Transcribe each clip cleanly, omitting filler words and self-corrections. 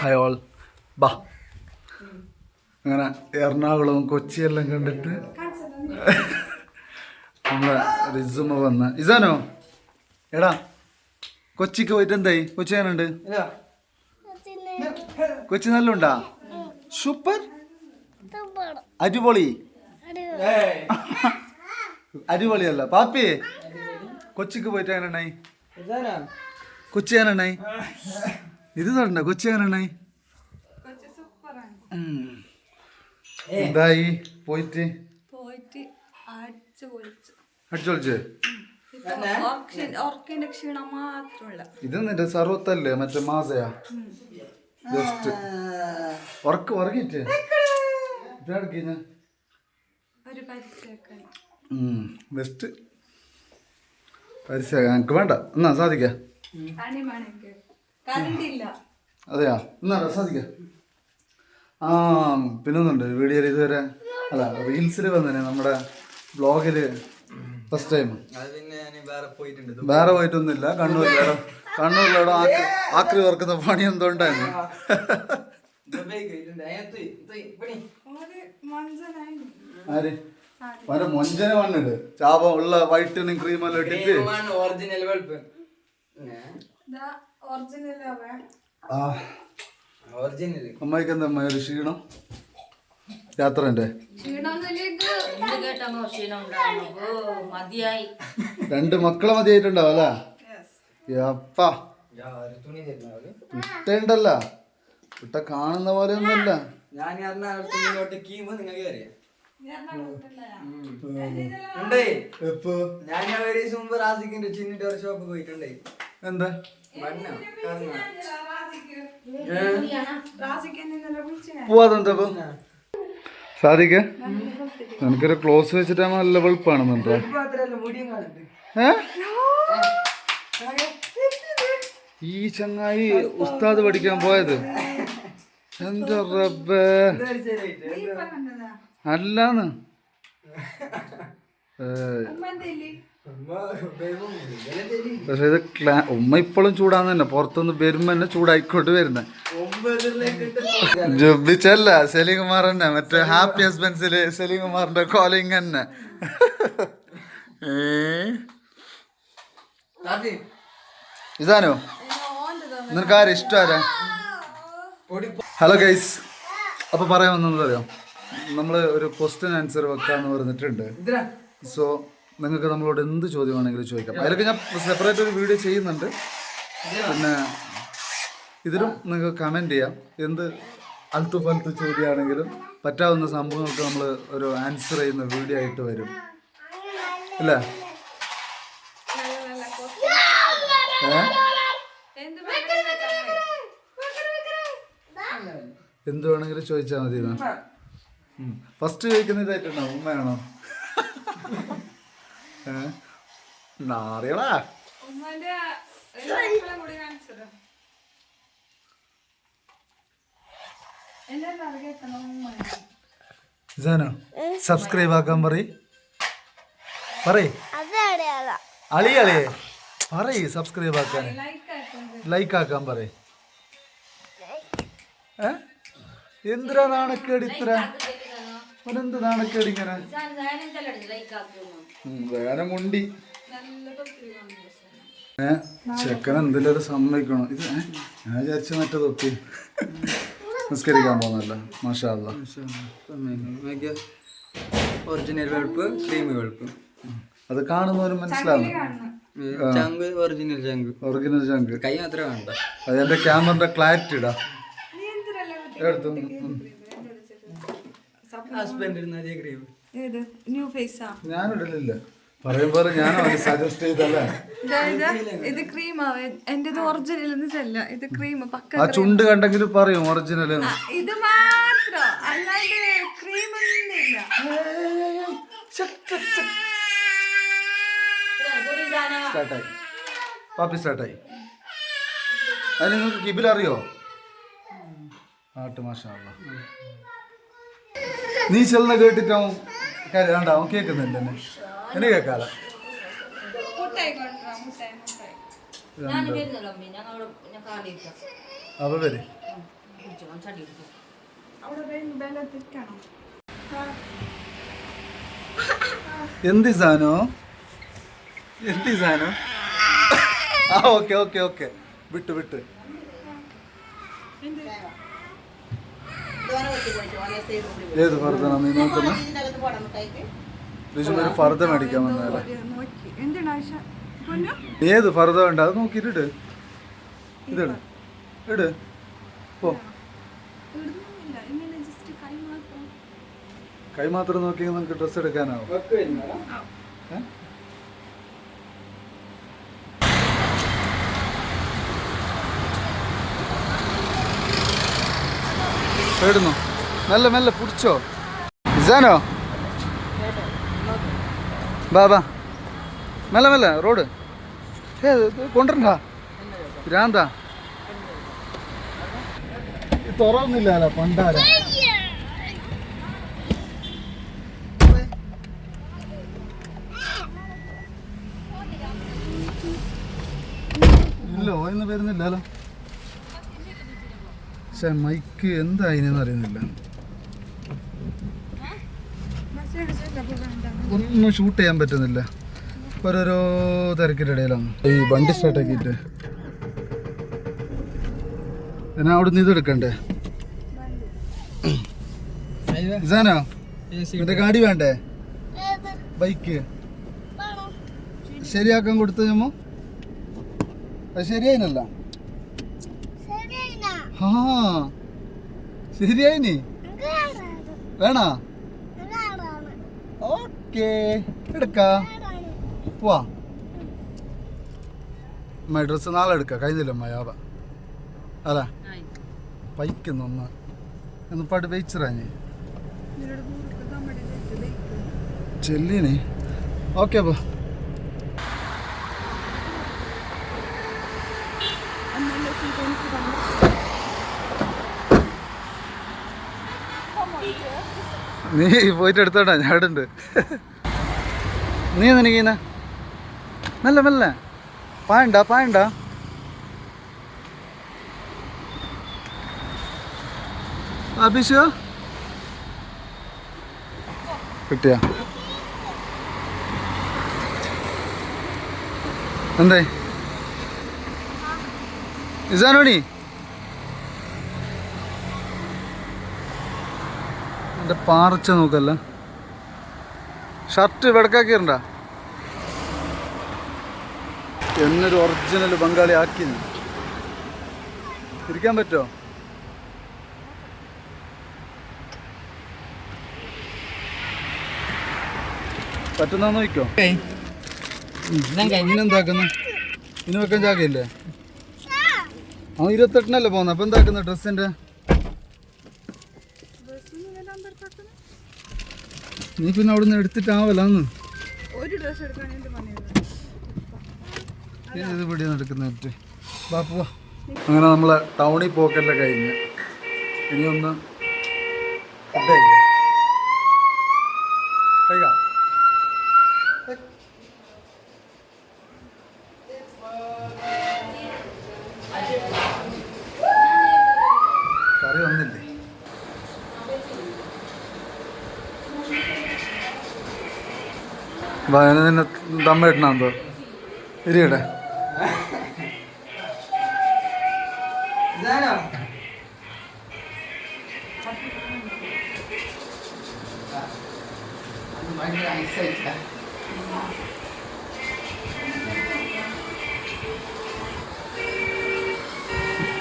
Hi all ബാ. അങ്ങനെ എറണാകുളവും കൊച്ചിയെല്ലാം കണ്ടിട്ട് നമ്മളെ റിസുമ വന്ന്. ഇസാനോ എടാ കൊച്ചിക്ക് പോയിട്ട് എന്തായി? കൊച്ചി എങ്ങനുണ്ട്? കൊച്ചി നല്ലുണ്ടാ? സൂപ്പർ അടിപൊളി അടിപൊളിയല്ല പാപ്പി. കൊച്ചിക്ക് പോയിട്ട് എങ്ങനെയുണ്ടായി? കൊച്ചി എങ്ങനെയുണ്ടായി? ഇത് തരണ്ട കൊച്ചി എങ്ങനെയുണ്ടായി? എന്തായി പോയിട്ട്? അടിച്ചൊളിച്ച് ഇത് നിന്റെ സർവത്തല്ലേ മറ്റേ മാസയാ? ജസ്റ്റ് ഉറങ്ങിട്ട് ബെസ്റ്റ് പരസ്യം എനിക്ക് വേണ്ട. എന്നാ സാധിക്ക അതെയാ? എന്നാ സാധിക്ക. ആ പിന്നൊന്നുണ്ട് വീഡിയോയിൽ ഇതുവരെ അല്ല റീൽസിൽ വന്നേ നമ്മുടെ ബ്ലോഗില് ഫസ്റ്റ് ടൈം. വേറെ പോയിട്ടൊന്നുമില്ല. കണ്ണൂരിലൂടെ ആക്രി വർക്കുന്ന പണി എന്തോ ഉണ്ടായിരുന്നു. ആര് മറ്റേ മൊഞ്ചന മണ്ണിട് ചാപം ഉള്ള വൈറ്റനിങ് ക്രീമെല്ലാം ഇട്ടിട്ട് അമ്മയ്ക്ക് എന്താ അമ്മ ഒരു ക്ഷീണം? യാത്രന്റെ 2 മക്കളെ മതിയായിട്ടുണ്ടാവും അല്ല? അപ്പാ ഇട്ടേണ്ടല്ല ഇട്ട കാണുന്ന പോലെ ഒന്നുമല്ല. എന്താ പോവാതെന്താ സാധിക്ക? എനിക്കൊരു ക്ലോസ് വെച്ചിട്ട് നല്ല വെളുപ്പാണെന്നുണ്ടോ? ഈ ചങ്ങായി ഉസ്താദ് പഠിക്കാൻ പോയത് എന്റെ റബ്ബേ അല്ലാന്ന്. പക്ഷെ ഇത് ഉമ്മ ഇപ്പോഴും ചൂടാന്ന് തന്നെ. പുറത്തുനിന്ന് വരുമ്പോ തന്നെ ചൂടായിക്കോട്ട് വരുന്നേ. ജുബിച്ചല്ല സലീംകുമാർ തന്നെ. മറ്റേ ഹാപ്പി ഹസ്ബൻഡ്സില് സലീംകുമാറിന്റെ കോളിങ് തന്നെ. ഇതാനോ നിനക്ക് ആരും ഇഷ്ടമാരാ? ഹലോ ഗൈസ്, അപ്പൊ പറയാൻ വന്നതറിയാം, നമ്മള് ഒരു ക്വസ്റ്റ്യൻ ആൻസർ വെക്കാന്ന് പറഞ്ഞിട്ടുണ്ട്. സോ നിങ്ങൾക്ക് നമ്മളോട് എന്ത് ചോദ്യമാണെങ്കിലും ചോദിക്കാം. അതിലൊക്കെ ഞാൻ സെപ്പറേറ്റ് ഒരു വീഡിയോ ചെയ്യുന്നുണ്ട്. പിന്നെ ഇതിലും നിങ്ങൾക്ക് കമൻറ്റ് ചെയ്യാം. എന്ത് അൽത്തു ഫൽത്തു ചോദ്യമാണെങ്കിലും പറ്റാവുന്ന സംഭവങ്ങൾക്ക് നമ്മൾ ഒരു ആൻസർ ചെയ്യുന്ന വീഡിയോ ആയിട്ട് വരും അല്ലേ? എന്ത് വേണമെങ്കിലും ചോദിച്ചാൽ മതി. ഫസ്റ്റ് ചോദിക്കുന്ന ഇതായിട്ടുണ്ടോ? ഉമ്മയാണോ? നാറിയടാ. ജാനോ സബ്സ്ക്രൈബ് ആക്കാൻ പറയ്. അളിയളേ പറയ് സബ്സ്ക്രൈബ് ആക്കാൻ, ലൈക്ക് ആക്കാൻ പറയ്. എന്തിനാ നാണക്കേട് ഇത്ര? അവനെന്ത് നാണക്കേട് ഇങ്ങനെ? വേറെ മുണ്ടി ചെക്കൻ എന്തിലൊരു സമ്മതിക്കണം. ഇത് ഞാൻ വിചാരിച്ച മറ്റേ തൊപ്പി നിസ്കരിക്കാൻ പോകുന്നല്ല. മാഷാ അല്ലാഹ്. ഒറിജിനൽ വെളുപ്പ്, ക്രീം വെളുപ്പ്. അത് കാണുന്നവരും മനസ്സിലാവും. ഒറിജിനൽ ചങ്ക് കൈ മാത്രമേ വേണ്ട. അത് എന്റെ ക്യാമറയുടെ ക്ലാരിറ്റി ഇടാ. എടുത്തു ഞാനിടലില്ല. പറയുമ്പോ ഞാനോ സജസ്റ്റ് ചെയ്തല്ലേ? ഇത് ക്രീമാ. എന്റേത് ഒറിജിനൽ അല്ല, ഇത് ക്രീം. ആ ചുണ്ട് കണ്ടെങ്കിലും പറയും ഒറിജിനൽ. ഇത് മാത്രം അല്ലാണ്ട് ക്രീം ഒന്നുമില്ല. സ്റ്റാർട്ടായി പാപ്പി, സ്റ്റാർട്ടായി. അത് നിങ്ങൾക്ക് കിബിൽ അറിയോ? ആട്ട് മാഷാ അല്ലാഹ്. നീ ചെല്ലുന്ന കേട്ടിട്ടാവും വേണ്ട അവൻ കേൾക്കുന്നില്ല എന്നെ എന്നെ കേൾക്കാല അപ്പൊ വരെ എന്ത് സാധനോ എന്ത് സാധനം ആ ഓക്കെ ഓക്കെ ഓക്കെ വിട്ട് വിട്ട് ഏത് ഫർദാണ് നീ നോക്കുന്നത് ഒരു ഫർദ മേടിക്കാൻ വന്നാലേ ഏത് ഫർദ വേണ്ട അത് നോക്കിയിട്ട് ഇടിട് ഇട് പോ കൈ മാത്രം നോക്കിയെങ്കിൽ നമുക്ക് ഡ്രസ്സ് എടുക്കാനാവും കേടുന്നു മെല്ലെ മെല്ലെ പിടിച്ചോ ഇസാനോ ബാ ബാ മെല്ലെ മെല്ലെ റോഡ് കൊണ്ടുവരണ്ട ഭ്രാന്താ തുറന്നില്ലല്ലോ പണ്ടാര ഇല്ല ഓയൊന്നും വരുന്നില്ലല്ലോ പക്ഷെ മൈക്ക് എന്തായിനെന്ന് അറിയുന്നില്ല ഒന്നും ഷൂട്ട് ചെയ്യാൻ പറ്റുന്നില്ല ഓരോരോ തിരക്കിൻ്റെ ഇടയിലാണ് ഈ വണ്ടി സ്റ്റാർട്ടാക്കിയിട്ട് ഞാൻ അവിടുന്ന് ഇത് എടുക്കണ്ടേ ഇസാനോ എന്റെ ഗാഡി വേണ്ടേ ബൈക്ക് ശരിയാക്കാൻ കൊടുത്തു ഞമ്മ അത് ശരിയായിനല്ല ആ ശരിയായിനി വേണോ ഓക്കേ എടുക്കാ പോവാ അമ്മ ഡ്രസ്സ് നാളെ എടുക്കാം കഴിഞ്ഞില്ല അമ്മ യാവ അല്ല പൈക്കുന്നൊന്ന് ഒന്ന് പാട്ട് വെയിച്ചിറാഞ്ഞ് ചെല്ലീനെ ഓക്കെ അപ്പൊ നീ പോയിട്ട് എടുത്തോണ്ടാ ഞാടുണ്ട് നീ നിനക്കീന മെല്ലെ മെല്ലെ പായണ്ട പായണ്ട അഭിഷോ കിട്ടിയ എന്തേ ഇസാനോണി എൻ്റെ പാർച്ച നോക്കല്ല ഷർട്ട് വെടക്കാക്കിണ്ട എന്നൊരു ഒറിജിനൽ ബംഗാളി ആക്കി ഇരിക്കാൻ പറ്റുമോ പറ്റുന്ന നോക്കോ ഇനെന്താക്കുന്ന ഇനി വെക്കാൻ ജാഗയില്ലേ അവൻ 28-നല്ലേ പോകുന്നത് അപ്പൊ എന്താക്കുന്ന ഡ്രസ്സിന്റെ നീ പിന്നെ അവിടെ നിന്ന് എടുത്തിട്ടാവല്ലാന്ന് ഇത് ഇവിടെ എടുക്കുന്നിട്ട് ബാപ്പു അങ്ങനെ നമ്മളെ ടൗണിൽ പോക്കെല്ലാം കഴിഞ്ഞ് ഇനി ഒന്ന് ഫുഡ് കഴിക്കാം കഴിക്കാം കറി വന്നില്ലേ നിന്നെ ദമ്മ ഇടണോ ഇരിയട്ടെ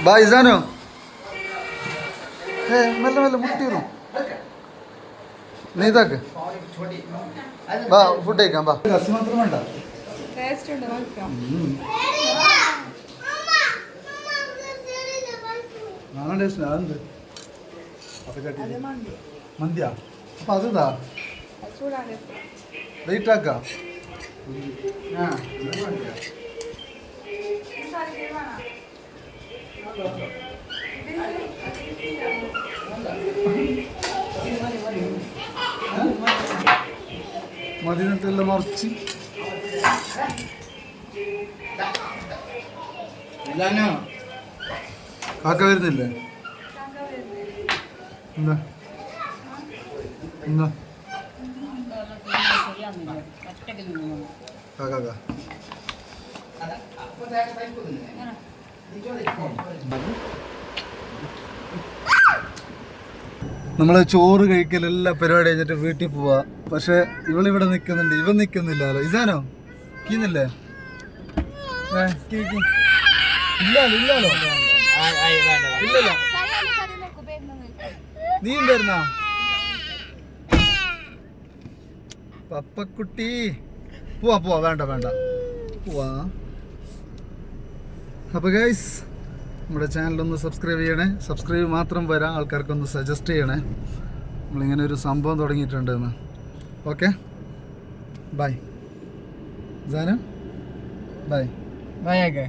ബാ ഇസാനോ മെല്ലെ മെല്ലെ മുട്ടിയിരുന്നു നീ ഇതാക്ക് ബാ ഫുഡ് കഴിക്കാം ബാ കസി മാത്രം വേണ്ട നാളെ ടേസ്റ്റ് അതെന്ത് മന്തിയാ അപ്പൊ അതാ വെയിറ്റ് ആക്കാം മതിനെല്ലാം മറിച്ച് കാക്ക വരുന്നില്ലേ? എന്താ എന്താ കാക്ക നമ്മള് ചോറ് കഴിക്കലെല്ലാം പരിപാടി കഴിഞ്ഞിട്ട് വീട്ടിൽ പോവാ. പക്ഷെ ഇവളിവിടെ നിക്കുന്നുണ്ട്, ഇവൻ നിക്കുന്നില്ലല്ലോ. ഇതാനോ കീന്നില്ലേ? ഇല്ലാലോ ഇല്ലാലോ ഇല്ലല്ലോ. നീ ഉണ്ടായിരുന്നാ പപ്പക്കുട്ടി? പോവാ പോവാ, വേണ്ട വേണ്ട പോവാ. അപ്പോൾ ഗൈസ്, നമ്മുടെ ചാനലൊന്ന് സബ്സ്ക്രൈബ് ചെയ്യണേ. സബ്സ്ക്രൈബ് മാത്രം വരാം, ആൾക്കാർക്കൊന്ന് സജസ്റ്റ് ചെയ്യണേ നമ്മളിങ്ങനെ ഒരു സംഭവം തുടങ്ങിയിട്ടുണ്ടെന്ന്. Okay, bye. Bye. Bye, okay.